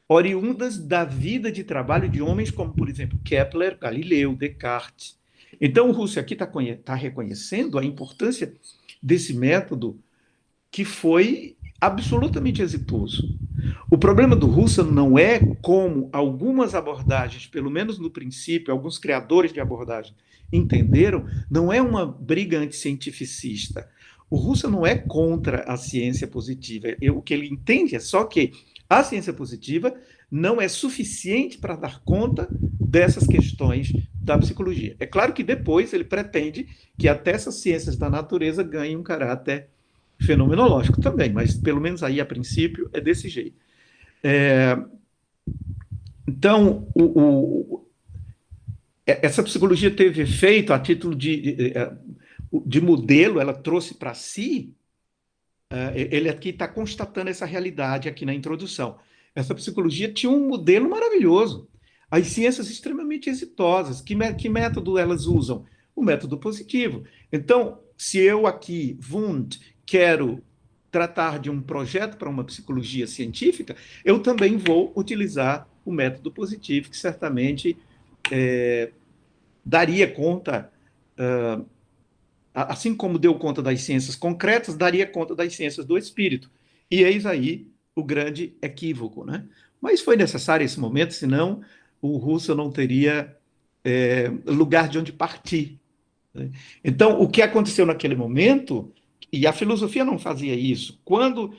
oriundas da vida de trabalho de homens como, por exemplo, Kepler, Galileu, Descartes. Então, o Husserl aqui está reconhecendo a importância desse método que foi absolutamente exitoso. O problema do Husserl não é como algumas abordagens, pelo menos no princípio, alguns criadores de abordagem entenderam, não é uma briga anticientificista. O Husserl não é contra a ciência positiva. O que ele entende é só que a ciência positiva não é suficiente para dar conta dessas questões da psicologia. É claro que depois ele pretende que até essas ciências da natureza ganhem um caráter fenomenológico também, mas pelo menos aí a princípio é desse jeito. Então, essa psicologia teve efeito a título de modelo, ela trouxe para si, ele aqui está constatando essa realidade aqui na introdução. Essa psicologia tinha um modelo maravilhoso, as ciências extremamente exitosas. Que método elas usam? O método positivo. Então, se eu aqui, Wundt, quero tratar de um projeto para uma psicologia científica, eu também vou utilizar o método positivo, que certamente daria conta, assim como deu conta das ciências concretas, daria conta das ciências do espírito. E eis aí o grande equívoco, né? Mas foi necessário esse momento, senão o Husserl não teria lugar de onde partir. Né? Então, o que aconteceu naquele momento, e a filosofia não fazia isso, quando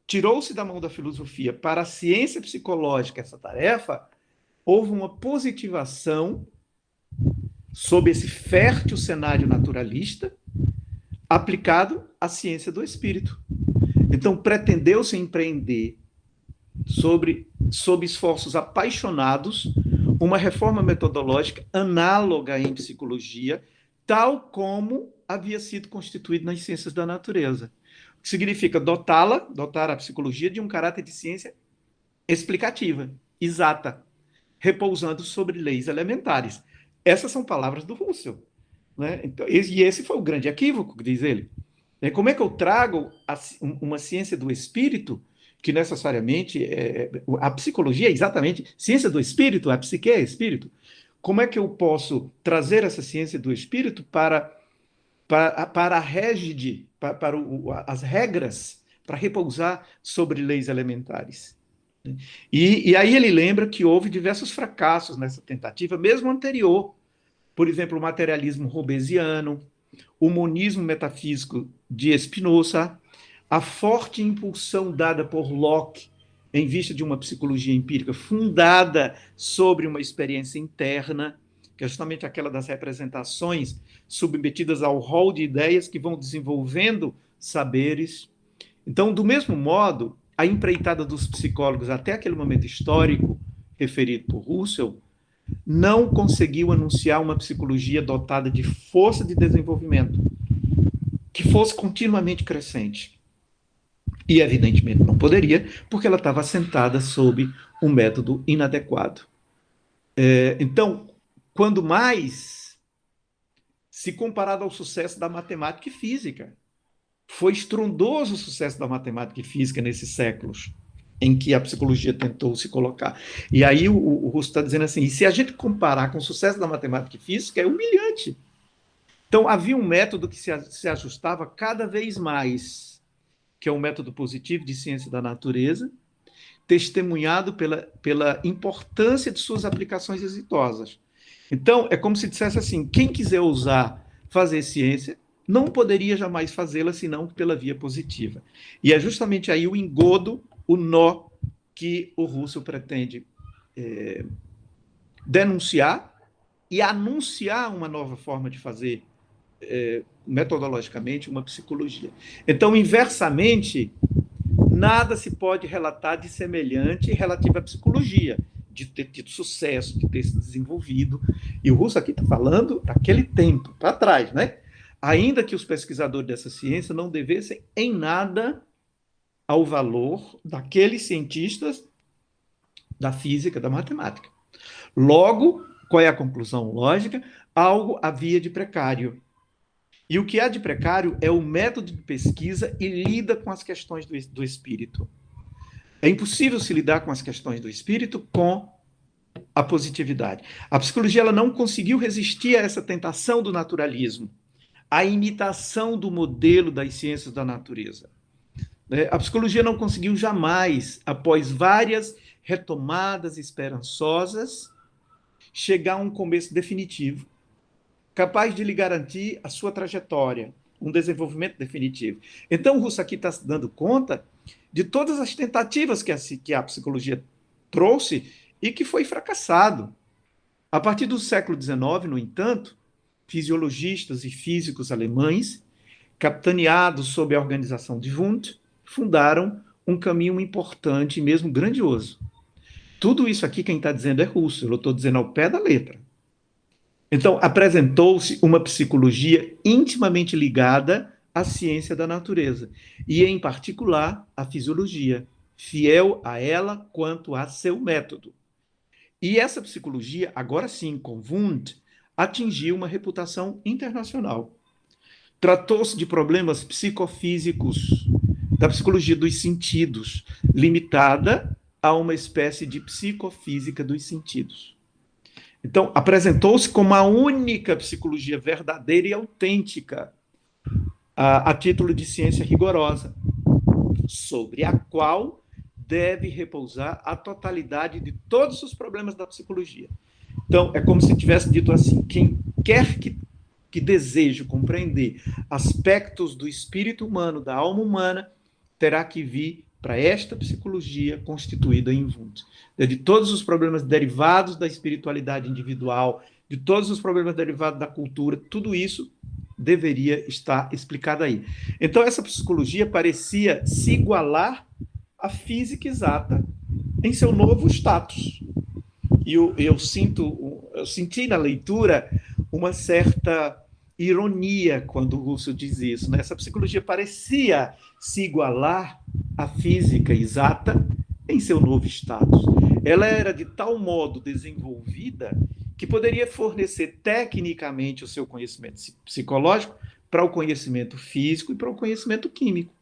tirou-se da mão da filosofia para a ciência psicológica essa tarefa, houve uma positivação sob esse fértil cenário naturalista aplicado à ciência do espírito. Então, pretendeu-se empreender sob esforços apaixonados uma reforma metodológica análoga em psicologia, tal como havia sido constituído nas ciências da natureza. O que significa dotar a psicologia de um caráter de ciência explicativa, exata, repousando sobre leis elementares. Essas são palavras do Husserl. Né? Então, e esse foi o grande equívoco, diz ele. Como é que eu trago uma ciência do espírito, que necessariamente, a psicologia é exatamente ciência do espírito, a psique é espírito. Como é que eu posso trazer essa ciência do espírito para a as regras, para repousar sobre leis elementares? E aí ele lembra que houve diversos fracassos nessa tentativa, mesmo anterior. Por exemplo, o materialismo hobbesiano, o monismo metafísico de Spinoza, a forte impulsão dada por Locke em vista de uma psicologia empírica fundada sobre uma experiência interna, que é justamente aquela das representações submetidas ao rol de ideias que vão desenvolvendo saberes. Então, do mesmo modo, a empreitada dos psicólogos até aquele momento histórico referido por Russell não conseguiu anunciar uma psicologia dotada de força de desenvolvimento que fosse continuamente crescente. E, evidentemente, não poderia, porque ela estava assentada sob um método inadequado. Então, quando mais, se comparado ao sucesso da matemática e física, foi estrondoso o sucesso da matemática e física nesses séculos em que a psicologia tentou se colocar. E aí o Russo está dizendo assim, e se a gente comparar com o sucesso da matemática e física, é humilhante. Então, havia um método que se ajustava cada vez mais, que é um método positivo de ciência da natureza, testemunhado pela importância de suas aplicações exitosas. Então, é como se dissesse assim, quem quiser usar fazer ciência, não poderia jamais fazê-la senão pela via positiva. E é justamente aí o engodo, o nó que o Russell pretende denunciar e anunciar uma nova forma de fazer metodologicamente uma psicologia. Então, inversamente, nada se pode relatar de semelhante relativo à psicologia, de ter tido sucesso, de ter se desenvolvido. E o Russo aqui está falando daquele tempo, para trás, né? Ainda que os pesquisadores dessa ciência não devessem em nada ao valor daqueles cientistas da física, da matemática. Logo, qual é a conclusão lógica? Algo havia de precário. E o que há de precário é o método de pesquisa e lida com as questões do espírito. É impossível se lidar com as questões do espírito com a positividade. A psicologia ela não conseguiu resistir a essa tentação do naturalismo, a imitação do modelo das ciências da natureza. A psicologia não conseguiu jamais, após várias retomadas esperançosas, chegar a um começo definitivo, capaz de lhe garantir a sua trajetória, um desenvolvimento definitivo. Então, o Russo aqui está se dando conta de todas as tentativas que a psicologia trouxe e que foi fracassado. A partir do século XIX, no entanto, fisiologistas e físicos alemães, capitaneados sob a organização de Wundt, fundaram um caminho importante e mesmo grandioso. Tudo isso aqui quem está dizendo é Russo, eu estou dizendo ao pé da letra. Então, apresentou-se uma psicologia intimamente ligada à ciência da natureza, e, em particular, à fisiologia, fiel a ela quanto a seu método. E essa psicologia, agora sim, com Wundt, atingiu uma reputação internacional. Tratou-se de problemas psicofísicos, da psicologia dos sentidos, limitada a uma espécie de psicofísica dos sentidos. Então, apresentou-se como a única psicologia verdadeira e autêntica, a título de ciência rigorosa, sobre a qual deve repousar a totalidade de todos os problemas da psicologia. Então, é como se tivesse dito assim, quem quer que deseje compreender aspectos do espírito humano, da alma humana, terá que vir para esta psicologia constituída em Wundt. De todos os problemas derivados da espiritualidade individual, de todos os problemas derivados da cultura, tudo isso deveria estar explicado aí. Então, essa psicologia parecia se igualar à física exata em seu novo status. E eu senti na leitura uma certa ironia quando o Russell diz isso, né? Essa psicologia parecia se igualar à física exata em seu novo status. Ela era de tal modo desenvolvida que poderia fornecer tecnicamente o seu conhecimento psicológico para o conhecimento físico e para o conhecimento químico.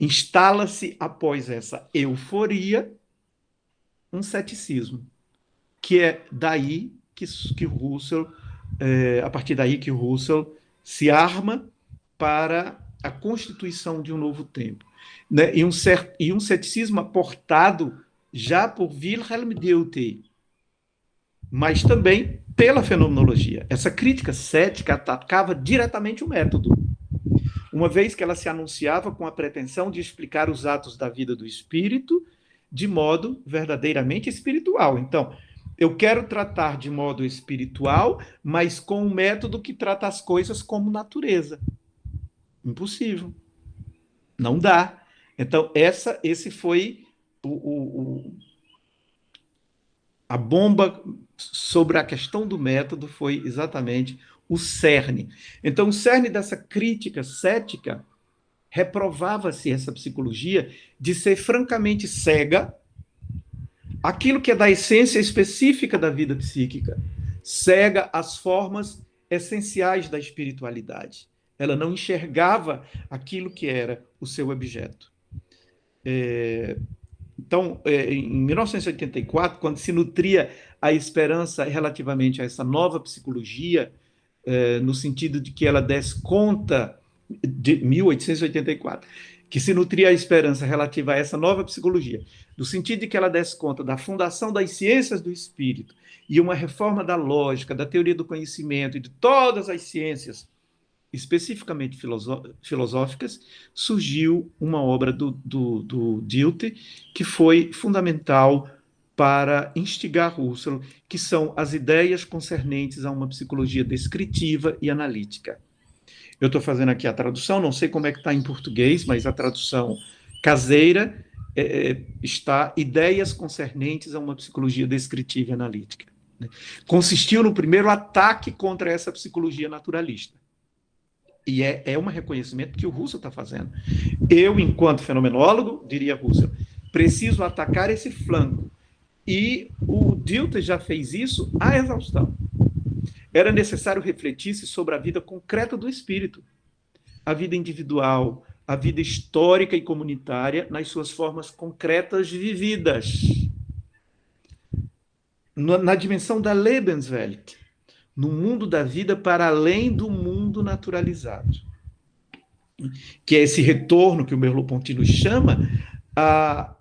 Instala-se, após essa euforia, um ceticismo, que é daí que Russell, a partir daí que Russell se arma para a constituição de um novo tempo, né? E um ceticismo aportado já por Wilhelm Dilthey, mas também pela fenomenologia. Essa crítica cética atacava diretamente o método, uma vez que ela se anunciava com a pretensão de explicar os atos da vida do espírito de modo verdadeiramente espiritual. Então, eu quero tratar de modo espiritual, mas com um método que trata as coisas como natureza. Impossível. Não dá. Então, esse foi a bomba sobre a questão do método, foi exatamente o cerne. Então, o cerne dessa crítica cética reprovava-se essa psicologia de ser francamente cega aquilo que é da essência específica da vida psíquica, cega as formas essenciais da espiritualidade. Ela não enxergava aquilo que era o seu objeto. Então, em 1984, quando se nutria a esperança relativamente a essa nova psicologia, no sentido de que ela desse conta de 1884, que se nutria a esperança relativa a essa nova psicologia, no sentido de que ela desse conta da fundação das ciências do espírito e uma reforma da lógica, da teoria do conhecimento e de todas as ciências, especificamente filosóficas, surgiu uma obra do Dilthey que foi fundamental para instigar Husserl, que são as ideias concernentes a uma psicologia descritiva e analítica. Eu estou fazendo aqui a tradução, não sei como é que está em português, mas a tradução caseira está ideias concernentes a uma psicologia descritiva e analítica. Consistiu no primeiro ataque contra essa psicologia naturalista. E é um reconhecimento que o Husserl está fazendo. Eu, enquanto fenomenólogo, diria Husserl, preciso atacar esse flanco. E o Dilthey já fez isso à exaustão. Era necessário refletir-se sobre a vida concreta do espírito, a vida individual, a vida histórica e comunitária nas suas formas concretas vividas. Na dimensão da Lebenswelt, no mundo da vida para além do mundo naturalizado. Que é esse retorno que o Merleau-Ponty chama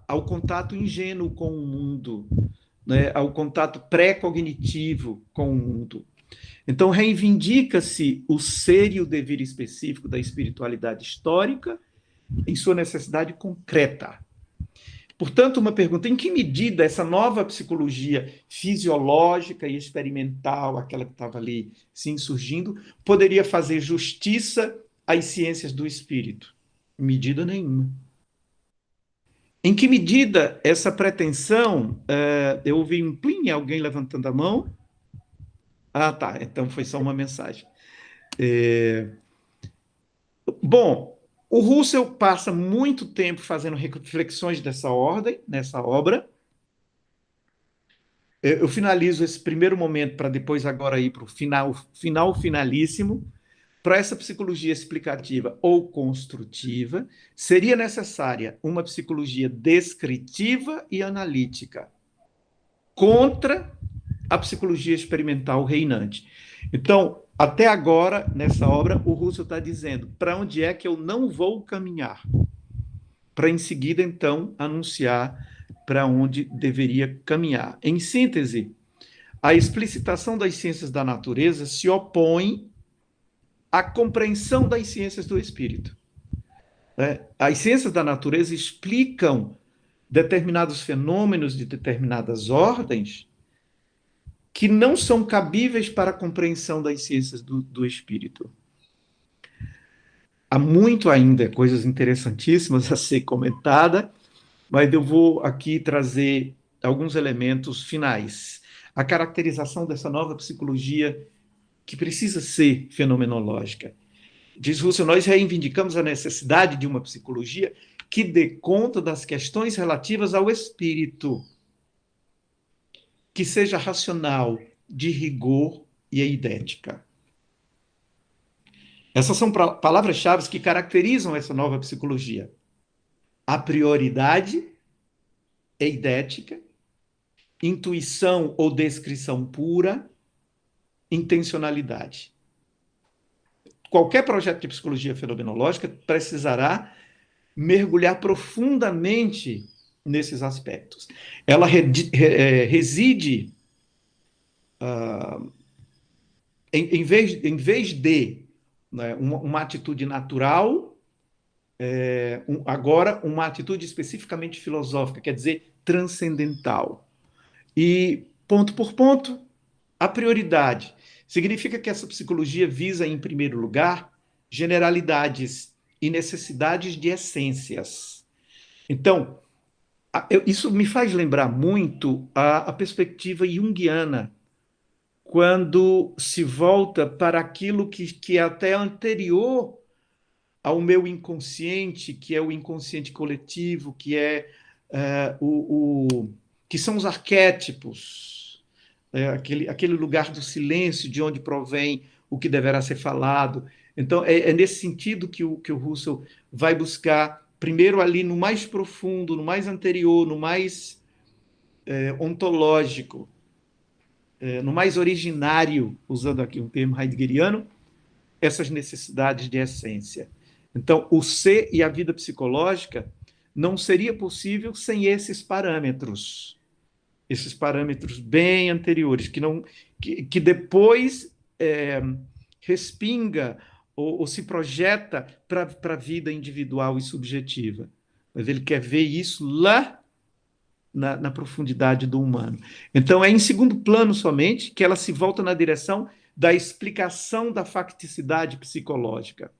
ao contato ingênuo com o mundo, né, ao contato pré-cognitivo com o mundo. Então, reivindica-se o ser e o dever específico da espiritualidade histórica em sua necessidade concreta. Portanto, uma pergunta: em que medida essa nova psicologia fisiológica e experimental, aquela que estava ali se insurgindo, poderia fazer justiça às ciências do espírito? Em medida nenhuma. Em que medida essa pretensão... eu ouvi um plim, alguém levantando a mão. Ah, tá, então foi só uma mensagem. Bom, o Husserl passa muito tempo fazendo reflexões dessa ordem, nessa obra. Eu finalizo esse primeiro momento para depois agora ir para o finalíssimo. Para essa psicologia explicativa ou construtiva, seria necessária uma psicologia descritiva e analítica contra a psicologia experimental reinante. Então, até agora, nessa obra, o Husserl está dizendo para onde é que eu não vou caminhar, para em seguida, então, anunciar para onde deveria caminhar. Em síntese, a explicitação das ciências da natureza se opõe à compreensão das ciências do espírito. As ciências da natureza explicam determinados fenômenos de determinadas ordens que não são cabíveis para a compreensão das ciências do espírito. Há muito ainda coisas interessantíssimas a ser comentada, mas eu vou aqui trazer alguns elementos finais. A caracterização dessa nova psicologia que precisa ser fenomenológica. Diz Husserl, nós reivindicamos a necessidade de uma psicologia que dê conta das questões relativas ao espírito, que seja racional, de rigor e eidética. Essas são palavras-chave que caracterizam essa nova psicologia. A prioridade, eidética, intuição ou descrição pura, intencionalidade. Qualquer projeto de psicologia fenomenológica precisará mergulhar profundamente nesses aspectos. Ela reside, em vez de, né, uma atitude natural, agora uma atitude especificamente filosófica, quer dizer, transcendental. E, ponto por ponto, a prioridade significa que essa psicologia visa, em primeiro lugar, generalidades e necessidades de essências. Então, isso me faz lembrar muito a perspectiva junguiana, quando se volta para aquilo que é até anterior ao meu inconsciente, que é o inconsciente coletivo, que é que são os arquétipos, aquele lugar do silêncio de onde provém o que deverá ser falado. Então, é nesse sentido que o Russell vai buscar, primeiro ali no mais profundo, no mais anterior, no mais ontológico, no mais originário, usando aqui um termo heideggeriano, essas necessidades de essência. Então, o ser e a vida psicológica não seria possível sem esses parâmetros bem anteriores, que depois respinga ou se projeta para a vida individual e subjetiva. Mas ele quer ver isso lá na profundidade do humano. Então, é em segundo plano somente que ela se volta na direção da explicação da facticidade psicológica,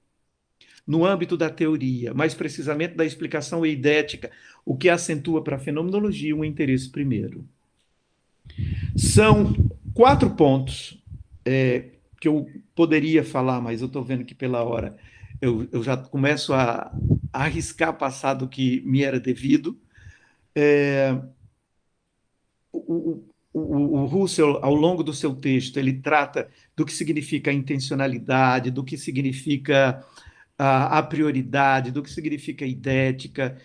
no âmbito da teoria, mais precisamente da explicação eidética, o que acentua para a fenomenologia um interesse primeiro. São 4 pontos que eu poderia falar, mas eu estou vendo que pela hora eu já começo a arriscar passar do que me era devido. O Russell, ao longo do seu texto, ele trata do que significa a intencionalidade, do que significa a prioridade, do que significa a idética,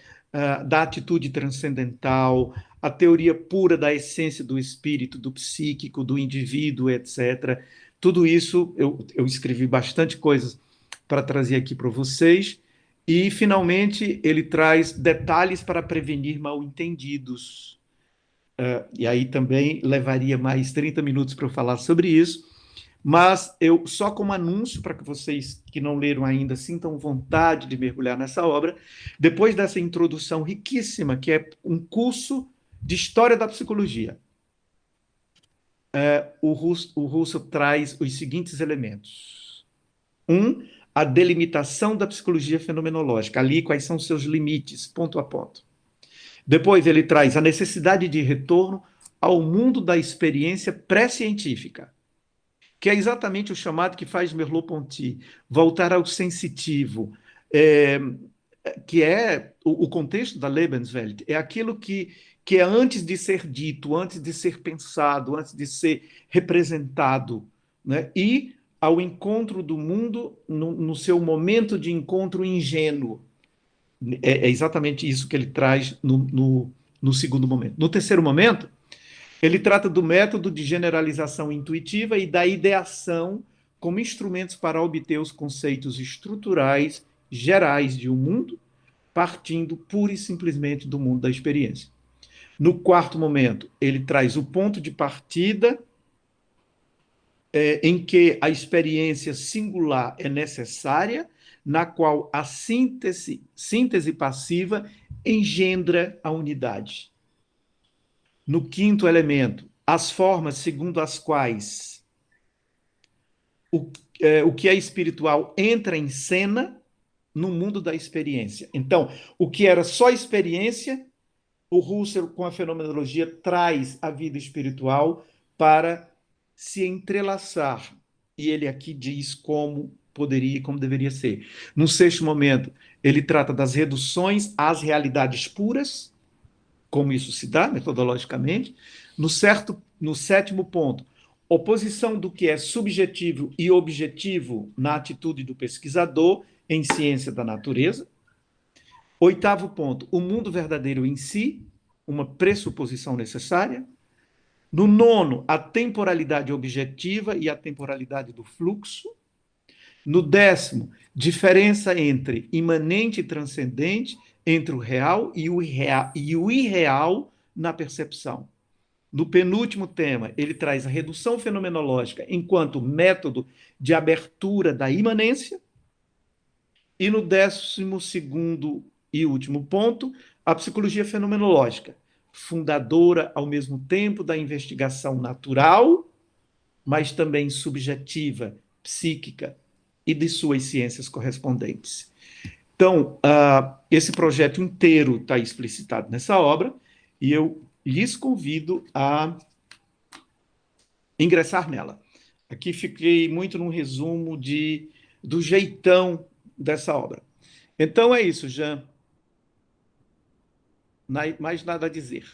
da atitude transcendental, a teoria pura da essência do espírito, do psíquico, do indivíduo, etc. Tudo isso, eu escrevi bastante coisas para trazer aqui para vocês. E, finalmente, ele traz detalhes para prevenir mal-entendidos. E aí também levaria mais 30 minutos para eu falar sobre isso. Mas eu, só como anúncio, para que vocês que não leram ainda sintam vontade de mergulhar nessa obra, depois dessa introdução riquíssima, que é um curso de História da Psicologia, o Russell traz os seguintes elementos. A delimitação da psicologia fenomenológica, ali quais são seus limites, ponto a ponto. Depois ele traz a necessidade de retorno ao mundo da experiência pré-científica, que é exatamente o chamado que faz Merleau-Ponty, voltar ao sensitivo, que é o contexto da Lebenswelt, é aquilo que é antes de ser dito, antes de ser pensado, antes de ser representado, né? E ao encontro do mundo no seu momento de encontro ingênuo. É exatamente isso que ele traz no segundo momento. No terceiro momento, ele trata do método de generalização intuitiva e da ideação como instrumentos para obter os conceitos estruturais gerais de um mundo, partindo pura e simplesmente do mundo da experiência. No quarto momento, ele traz o ponto de partida em que a experiência singular é necessária, na qual a síntese passiva engendra a unidade. No quinto elemento, as formas segundo as quais o que é espiritual entra em cena no mundo da experiência. Então, o que era só experiência, o Russell, com a fenomenologia, traz a vida espiritual para se entrelaçar. E ele aqui diz como poderia e como deveria ser. No sexto momento, ele trata das reduções às realidades puras, como isso se dá metodologicamente. No sétimo ponto, oposição do que é subjetivo e objetivo na atitude do pesquisador em ciência da natureza. Oitavo ponto, o mundo verdadeiro em si, uma pressuposição necessária. No nono, a temporalidade objetiva e a temporalidade do fluxo. No décimo, diferença entre imanente e transcendente, entre o real e o irreal na percepção. No penúltimo tema, ele traz a redução fenomenológica enquanto método de abertura da imanência. E no 12º e último ponto, a psicologia fenomenológica, fundadora ao mesmo tempo da investigação natural, mas também subjetiva, psíquica e de suas ciências correspondentes. Então, esse projeto inteiro está explicitado nessa obra e eu lhes convido a ingressar nela. Aqui fiquei muito num resumo do jeitão dessa obra. Então é isso, Jean. Mais nada a dizer.